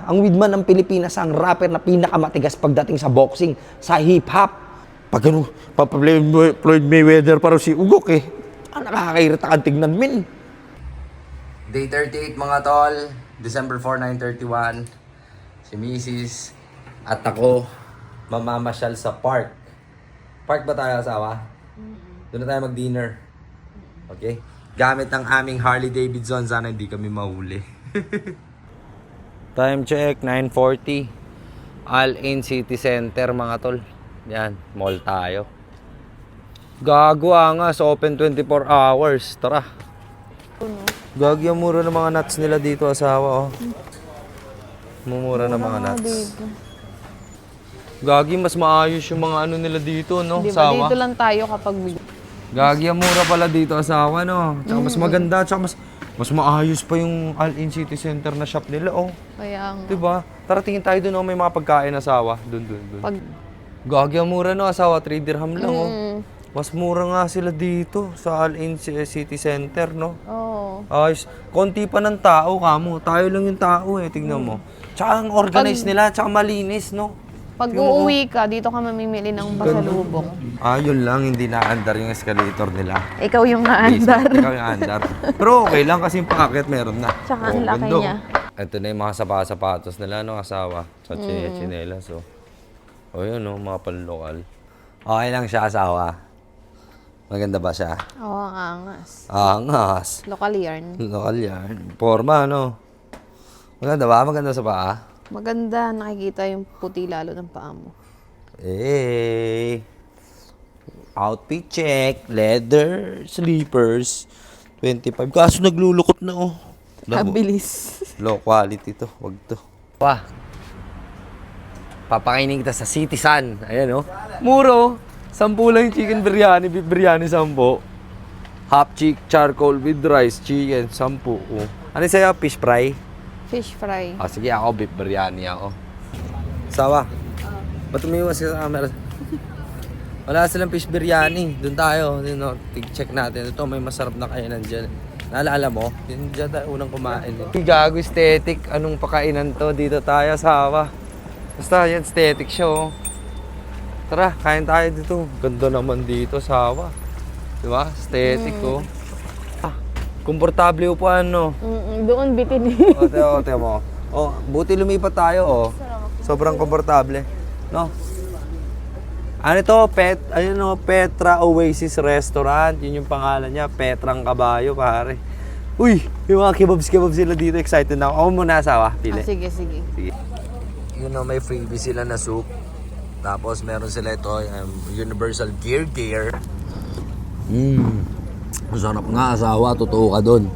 ang Widman ng Pilipinas ang rapper na pinakamatigas pagdating sa boxing, sa hip-hop. Pag ano, Floyd Mayweather para si Ugok eh. Nakakairita kang tignan, min. Day 38 mga tol, December 4, 9:31. Si Mrs. at ako mamamasyal sa park. Park ba tayo, asawa? Doon na tayo mag-dinner. Okay? Gamit ang aming Harley Davidson, sana hindi kami mahuli. Time check, 9:40. Al-Ain City Center mga tol. Yan, mall tayo. Gago angas, open 24 hours. Tara. Gagi ang mura ng mga nuts nila dito, asawa. Oh. Mumura ng mga nuts. Gagi, mas maayos yung mga ano nila dito, no? Di ba Asawa. dito lang tayo kapag... Gagi ang mura pala dito, asawa, no? Tsaka mas maganda, tsaka mas maayos pa yung Al-Ain City Center na shop nila, oh. Kaya nga. Diba? Tara, tingin tayo dun, oh. May mga pagkain, asawa. Dun. Pag... Gagi ang mura, no, asawa. 3 dirham lang, oh. Mm. Mas mura nga sila dito sa Al-Ain City Center, no? Oo. Ayos. Konti pa ng tao, kamo. Tayo lang yung tao, eh. Tingnan mo. Tsaka ang organize nila, tsaka malinis, no? Pag uuwi ka, dito ka mamimili ng pasalubong. Yun lang, hindi naandar yung escalator nila. Ikaw yung naandar. Ikaw yung andar. Pero okay lang kasi yung paakyat meron na. Tsaka ang laki ganda. niya. Ito na yung mga sapatos nila, no, asawa. Sa chinelas, so. O yun, no, mga panlokal. Okay lang siya, asawa. Maganda ba siya? Oo, ang angas. Angas. Local yarn. Lokal yan. Forma, no? Maganda ba? Maganda sa paa? Maganda, nakikita yung puti lalo ng paa mo. Outfit check. Leather. Sleepers. 25. Kaso naglulukot na, oh. Kabilis. Low quality to. Wag to. Papakainin kita sa City Sun. Ayan, oh. Muro. 10 lang yung chicken biryani. Beef biryani, 10. Half chick charcoal with rice. Chicken, 10. Oh. Ano sa'yo? Fish fry? Fish fry. Sige, ako beef biryani ako. Sawa. Ba't umiwas ka sa camera? Wala silang fish biryani. Doon tayo. Check natin. Ito, may masarap na kainan dyan. Naalala mo? Diyan tayo unang kumain. Gago aesthetic. Anong pakainan to? Dito tayo, sawa. Basta yan, aesthetic siya, oh. Tara, kain tayo dito. Ganda naman dito, sawa. Diba? Aesthetic, oh. Komportable upuan, no? Doon bitin. Ote mo. Oh, buti lumipat tayo, oh. Sobrang komportable, no? Ano to? Petra Oasis Restaurant. Yun yung pangalan niya, Petrang Kabayo, pare. Uy, yung mga kebabs sila dito. Excited na ako. Ako muna, asawa. Pili. Sige. Yun know, may freebie sila na soup. Tapos meron sila ito, Universal Gear. Masarap nga, asawa. Totoo ka dun.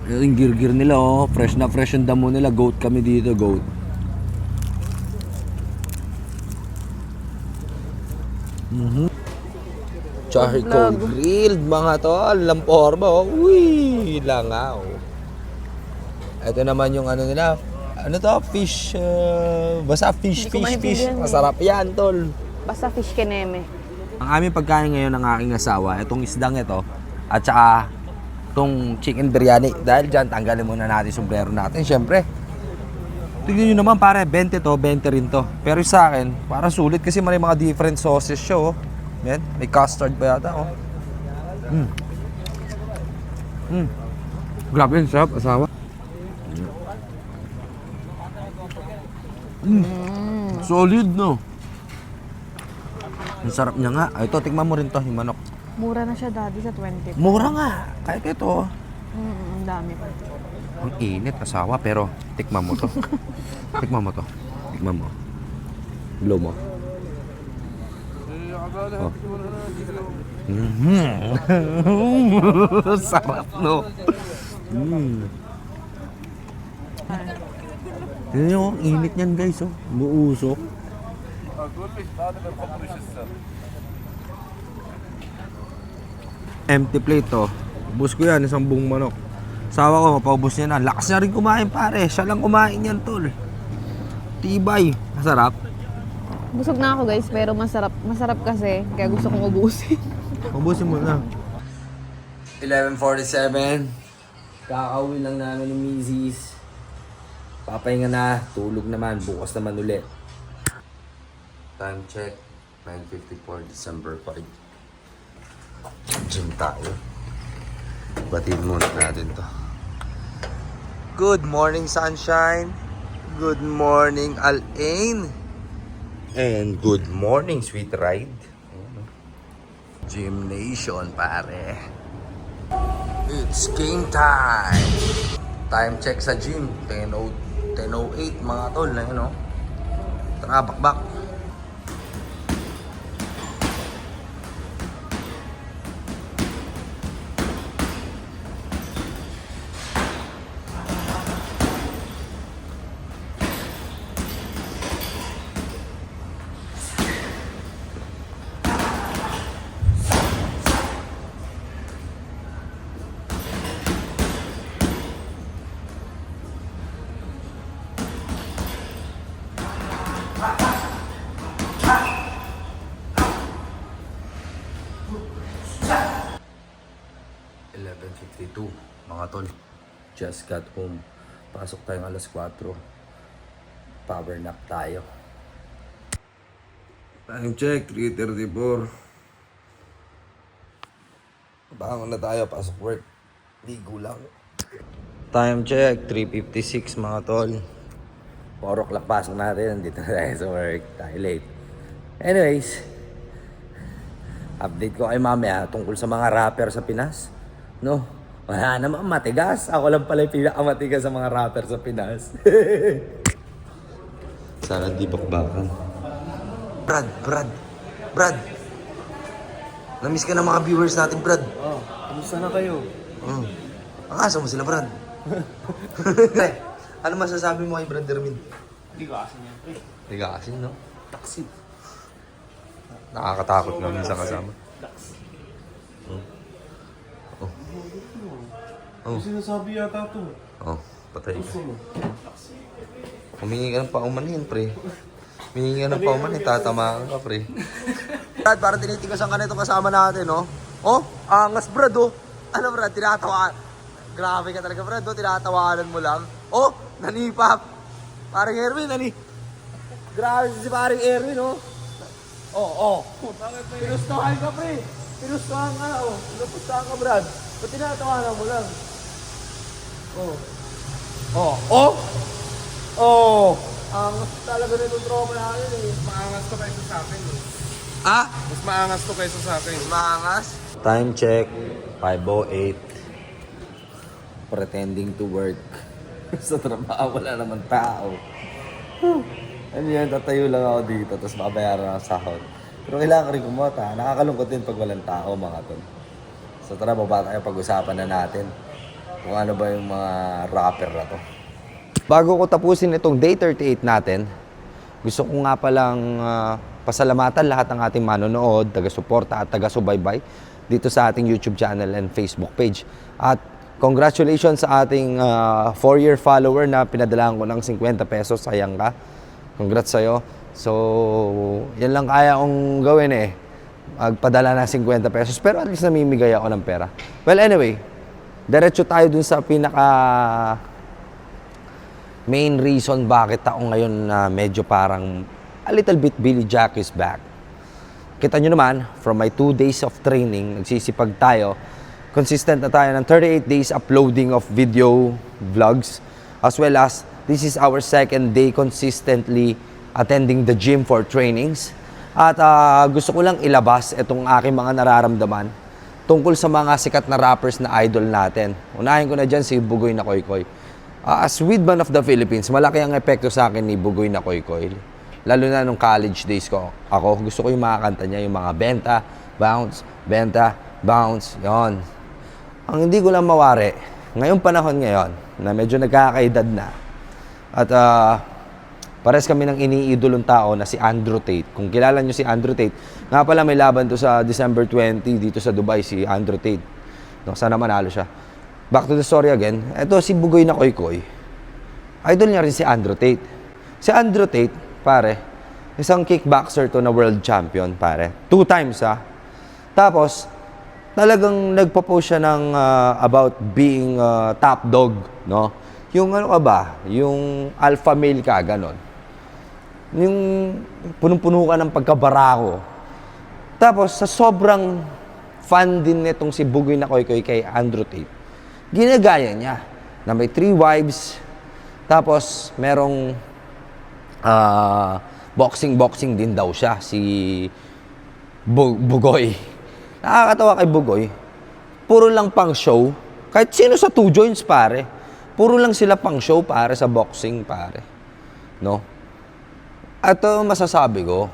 Yung gear nila, oh. Fresh na fresh yung damo nila. Goat kami dito, goat. Charcoal grilled, mga tol. Lamporma, oh. Uy, langaw. Ito naman yung ano nila. Ano to? Fish. Basta fish. Masarap yan, tol. Basta fish keneme. Ang aming pagkain ngayon ng aking asawa, itong isdang ito, at saka itong chicken biryani. Dahil dyan, tanggalin muna natin yung sombrero natin. Siyempre, tignan nyo naman, pare, 20 to, 20 rin to. Pero sa akin, para sulit kasi may mga different sauces siya, oh. Yan, may custard pa yata, oh. Grabe yung sarap, asawa. Solid, no? Ang sarap niya nga. Ito, tikman mo rin to, yung manok. Mura na siya, daddy, sa 20. Mura nga. Kahit ito. Ang dami pa. Ang init, asawa, pero tikman mo to. Tikman mo. Blow mo. Oh. Sarap, no? Tignan nyo, ang init niyan, guys, oh. Buusok. Empty plate, oh. Ubus ko yan, isang buong manok. Sawa ko, mapaubos niya na. Lakas na rin kumain, pare. Siya lang kumain yan, tol. Tibay. Masarap. Busog na ako, guys, pero masarap. Masarap kasi, kaya gusto kong ubusin. Ubusin mo na. 11:47. Kakauwi lang namin ni Mrs. Papahinga na, tulog naman, bukas naman ulit. Time check, 9:54 December 5. Gym tayo. Batiin muna natin to. Good morning, sunshine. Good morning, Al-Ain. And good morning, Sweet Ride. Gym Nation, pare. It's game time. Time check sa gym. 10:08 mga tol. Ayun, no? Tara, bakbak. Mga tol, just got home. Pasok tayong alas 4. Power nap tayo. Time check, 3:34. Bangon na tayo, pasok work. Ligo lang. Time check, 3:56 mga tol. 4 o'clock pasok natin. Dito na tayo sa work. Tayo late. Anyways, update ko kay mamaya tungkol sa mga rapper sa Pinas. No? Wala naman matigas. Ako lang pala yung pinakamatigas sa mga rapper sa Pinas. Sana di bakbakan. Brad. Namiss ka ng mga viewers natin, Brad. Oh, kamusta na kayo? Ang asa mo sila, Brad. Ano masasabi mo kay Brad Dermin? Hindi ko kasi niya. Hindi ka kasi, no? Taksi. Nakakatakot na minsan kasama. Ano sinasabi yata ito? Oh, patay ka. Gusto mo? Humingi ka ng paumanhin, pre. Humingi ka ng paumanhin, tatamaan ka, pre. Brad, parang tinitigasan ka na itong kasama natin, no? Oh, angas, Brad, oh. Ano, Brad, tinatawa. Grabe ka talaga, Brad, oh. Tinatawanan mo lang. Oh, nanipap. Parang Erwin, Grabe si parang Erwin, oh. Oh. Pinustahan ka, pre. Pinustahan ka na, oh. Pinustahan ka, Brad. Ba't tinatawanan mo lang? Angas talaga nito tropa natin, eh. Maangas to kaysa sa akin. Eh. Ah? Mas maangas to kaysa sa akin. Mangas. Time check, 5:08. Pretending to work. Sa trabaho, wala naman tao. Ano yan, tatayo lang ako dito, tapos babayaran ang sahod. Pero kailangan rin kumota. Nakakalungkot din pag walang tao, mga tol. So tara, baba tayo, pag-usapan na natin kung ano ba yung mga rapper na to. Bago ko tapusin itong day 38 natin, gusto ko nga palang pasalamatan lahat ng ating manonood, taga-suporta at taga-subaybay dito sa ating YouTube channel and Facebook page. At congratulations sa ating 4-year follower na pinadalaan ko ng 50 pesos. Sayang ka. Congrats sa'yo. So, yan lang kaya kong gawin eh. Magpadala ng 50 pesos. Pero at least namimigay ako ng pera. Well, anyway, diretso tayo dun sa pinaka main reason bakit ako ngayon na medyo parang a little bit Billy Jack is back. Kita nyo naman, from my 2 days of training, nagsisipag tayo. Consistent na tayo ng 38 days uploading of video vlogs. As well as, this is our 2nd day consistently attending the gym for trainings. At gusto ko lang ilabas itong aking mga nararamdaman tungkol sa mga sikat na rappers na idol natin. Unahin ko na dyan si Bugoy na Koykoy. As Weedman of the Philippines, malaki ang epekto sa akin ni Bugoy na Koykoy. Lalo na nung college days ko. Ako, gusto ko yung mga kanta niya, yung mga benta, bounce, yon. Ang hindi ko lang mawari, ngayong panahon ngayon, na medyo nagkakaedad na, at pares kami ng iniidolong tao na si Andrew Tate. Kung kilala nyo si Andrew Tate, nga pala may laban to sa December 20 dito sa Dubai, si Andrew Tate. No, sana manalo siya. Back to the story again. Ito si Bugoy na Koykoy. Idol niya rin si Andrew Tate. Si Andrew Tate, pare, isang kickboxer to na world champion, pare. 2 times, ha. Tapos, talagang nagpo-post siya ng about being top dog, no? Yung ano ka ba, yung alpha male ka, ganon. Yung punong-puno ka ng pagkabarako. Tapos, sa sobrang fan din nitong si Bugoy na Koy-Koy kay Andrew Tate, ginagaya niya na may 3 wives, tapos merong boxing din daw siya, si Bugoy. Nakakatawa kay Bugoy, puro lang pang show. Kahit sino sa 2 joints, pare. Puro lang sila pang show, pare, sa boxing, pare. No? At masasabi ko,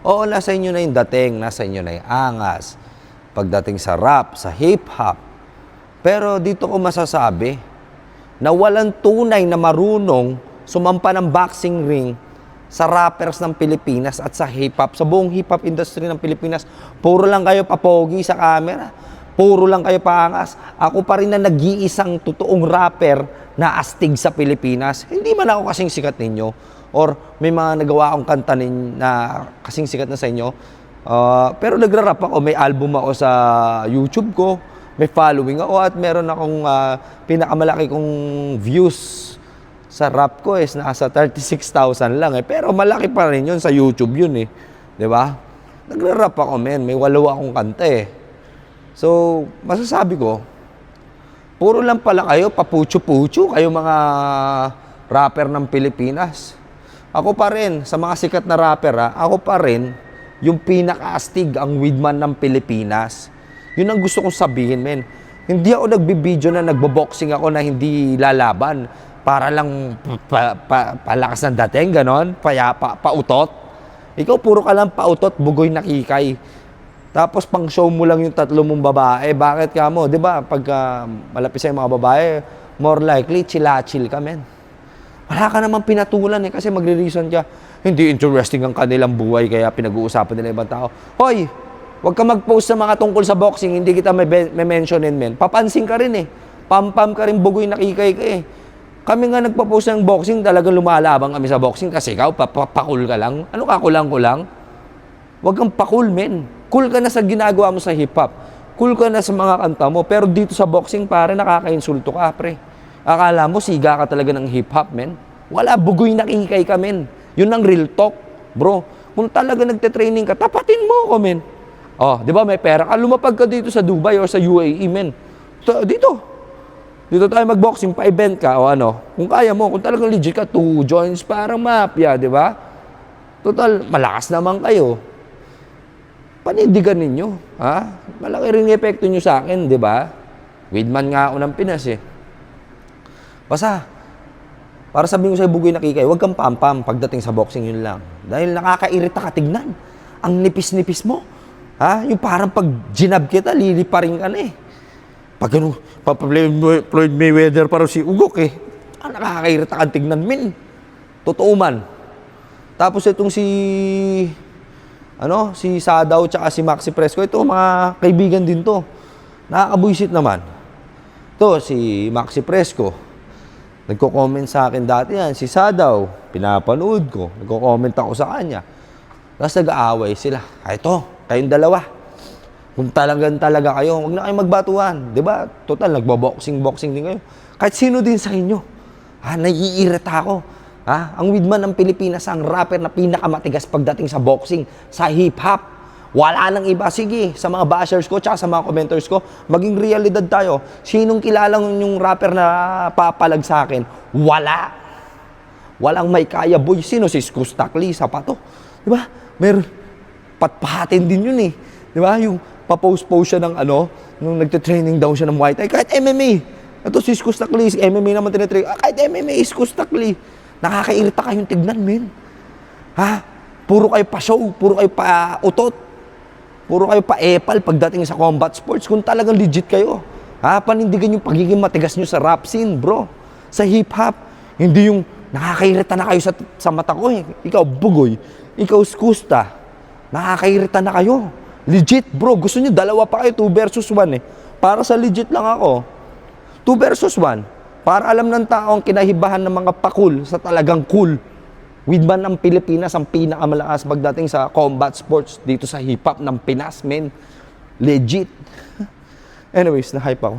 oo, nasa inyo na yung dating, nasa inyo na yung angas. Pagdating sa rap, sa hip-hop. Pero dito ko masasabi na walang tunay na marunong sumampa ng boxing ring sa rappers ng Pilipinas at sa hip-hop, sa buong hip-hop industry ng Pilipinas. Puro lang kayo papogi sa camera. Puro lang kayo paangas. Ako pa rin na nag-iisang totoong rapper na astig sa Pilipinas. Hindi man ako kasing sikat ninyo. Or may mga nagawa akong kanta na kasing sikat na sa inyo. Pero nagra-rap ako. May album ako sa YouTube ko. May following ako at meron akong pinakamalaki kong views sa rap ko is nasa 36,000 lang eh. Pero malaki pa rin yun sa YouTube yun eh. 'Di ba? Nagra-rap ako, men. May 8 akong kanta eh. So, masasabi ko, puro lang pala kayo, papucho-pucho, kayo mga rapper ng Pilipinas. Ako pa rin, sa mga sikat na rapper, ako pa rin, yung pinaka-astig, ang weedman ng Pilipinas. Yun ang gusto kong sabihin, men. Hindi ako nagbibideo na nagbo-boxing ako na hindi lalaban para lang palakas ng dating, ganon, pautot. Ikaw, puro ka lang pautot, bugoy nakikay. Tapos pang show mo lang yung 3 mong babae. Bakit ka mo? 'Di ba? Pag malapit sa mga babae, more likely chila-chill ka, men. Wala ka namang pinatulan eh kasi magre-reason ka. Hindi interesting ang kanilang buhay kaya pinag-uusapan nila ibang tao. Hoy, wag ka mag-post sa mga tungkol sa boxing, hindi kita may mentionin, men. Papansin ka rin eh. Pam-pam ka rin, bugoy nakikay ka eh. Kami nga nagpa-post ng boxing, talagang lumalabang kami sa boxing kasi ikaw, pakul ka lang. Ano ka, kulang-kulang? Wag kang pakul, men. Cool ka na sa ginagawa mo sa hip-hop. Cool ka na sa mga kanta mo. Pero dito sa boxing, pare, nakaka-insulto ka, pre. Akala mo, siga ka talaga ng hip-hop, men. Wala, bugoy nakikay ka, men. Yun ang real talk, bro. Kung talaga nagte-training ka, tapatin mo ako, men. Oh, di ba, may pera ka. Lumapag ka dito sa Dubai or sa UAE, men. Dito tayo mag-boxing, pa-event ka, o ano. Kung kaya mo, kung talagang legit ka, 2 joints, parang mafia, di ba? Total, malakas naman kayo. Panindigan ninyo, ha? Malaki rin yung epekto nyo sa akin, di ba? Weedman nga ako ng Pinas, eh. Basta, para sabihin ko sa'yo, bugoy nakikay, huwag kang pam-pam pagdating sa boxing, yun lang. Dahil nakakairita ka tignan. Ang nipis-nipis mo. Ha? Yung parang pag ginab kita, liliparin ka na, eh. Pag ano, Floyd Mayweather parang si Ugok, eh. Nakakairita ka tignan, min. Totoo man. Tapos itong si Sadaw tsaka si Maxi Fresco, ito mga kaibigan din to. Nakakabuisit naman. Ito, si Maxi Fresco. Nagko-comment sa akin dati yan. Si Sadaw, pinapanood ko. Nagko-comment ako sa kanya. Tapos nag-aaway sila. Ito, kayong dalawa. Kung talaga kayo, huwag na kayong magbatuhan. Diba? Total, nagbo-boxing din kayo. Kahit sino din sa inyo. Naiirita ako. Ang weedman ng Pilipinas, ang rapper na pinakamatigas pagdating sa boxing, sa hip-hop. Wala nang iba. Sige, sa mga bashers ko, tsaka sa mga commenters ko, maging realidad tayo. Sinong kilala yung rapper na papalag sa akin? Wala. Walang may kaya, boy. Sino? Si Skustakli, Sapato. Diba? Meron. Patpahatin din yun eh. Diba? Yung papost-post siya ng nung nagte-training daw siya ng Muay Thai. Kahit MMA. Ito si Skustakli, MMA naman tinitrain. Kahit MMA, Skustakli. Nakakairita kayong tignan, men. Puro kayo pa-show, puro kayo pa-utot, puro kayo pa-epal pagdating sa combat sports. Kung talagang legit kayo, panindigan yung pagiging matigas nyo sa rap scene, bro. Sa hip-hop, hindi yung nakakairita na kayo sa mata ko, eh. Ikaw, bugoy. Ikaw, skusta. Nakakairita na kayo. Legit, bro. Gusto nyo, 2 pa kayo, 2 versus 1, eh. Para sa legit lang ako. 2 versus 1. Para alam ng tao ang kinahibahan ng mga pakul sa talagang cool. Weedman ng Pilipinas ang pinakamalakas pagdating sa combat sports dito sa hip-hop ng Pinas, men. Legit. Anyways, na-hype ako.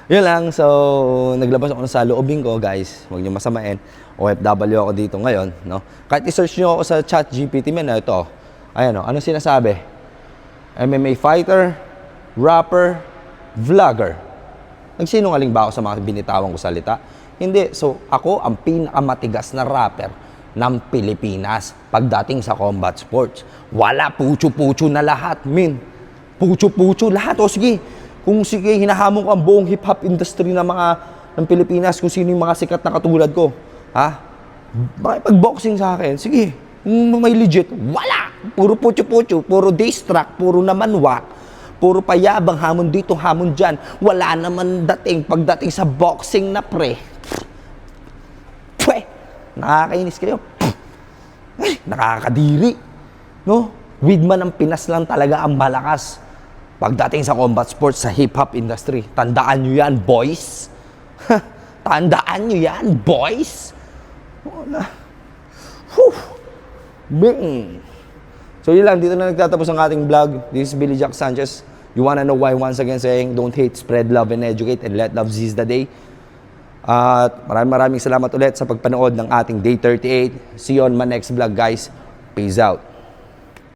Yun lang. So, naglabas ako sa loobin ko, guys. Huwag niyo masamain. OFW ako dito ngayon, no? Kahit i-search niyo ako sa chat GPT, man, ito. Ayan, ano sinasabi? MMA fighter, rapper, vlogger. Nagsinungaling ba ako sa mga binitawan ko salita? Hindi. So, ako ang pinakamatigas na rapper ng Pilipinas pagdating sa combat sports. Wala, pucho-pucho na lahat, min. Pucho-pucho lahat. O sige, kung sige, hinahamon ko ang buong hip-hop industry ng Pilipinas, kung sino yung mga sikat na katulad ko. Ha? Makipag-boxing sa akin, sige. Kung may legit, wala. Puro pucho-pucho, puro diss track, puro namanwak, puro payabang, hamon dito, hamon dyan. Wala naman pagdating sa boxing na pre. Pwe! Nakakainis kayo. Ay, nakakadiri. No? Widman ng Pinas lang talaga ang malakas. Pagdating sa combat sports, sa hip-hop industry. Tandaan nyo yan, boys. Tandaan nyo yan, boys. Wala. Bing! So yun lang, dito na nagtatapos ang ating vlog. This is Billy Jack Sanchez. You wanna know why? Once again saying, don't hate, spread love, and educate, and let love seize the day. At maraming salamat ulit sa pagpanood ng ating Day 38. See you on my next vlog, guys. Peace out.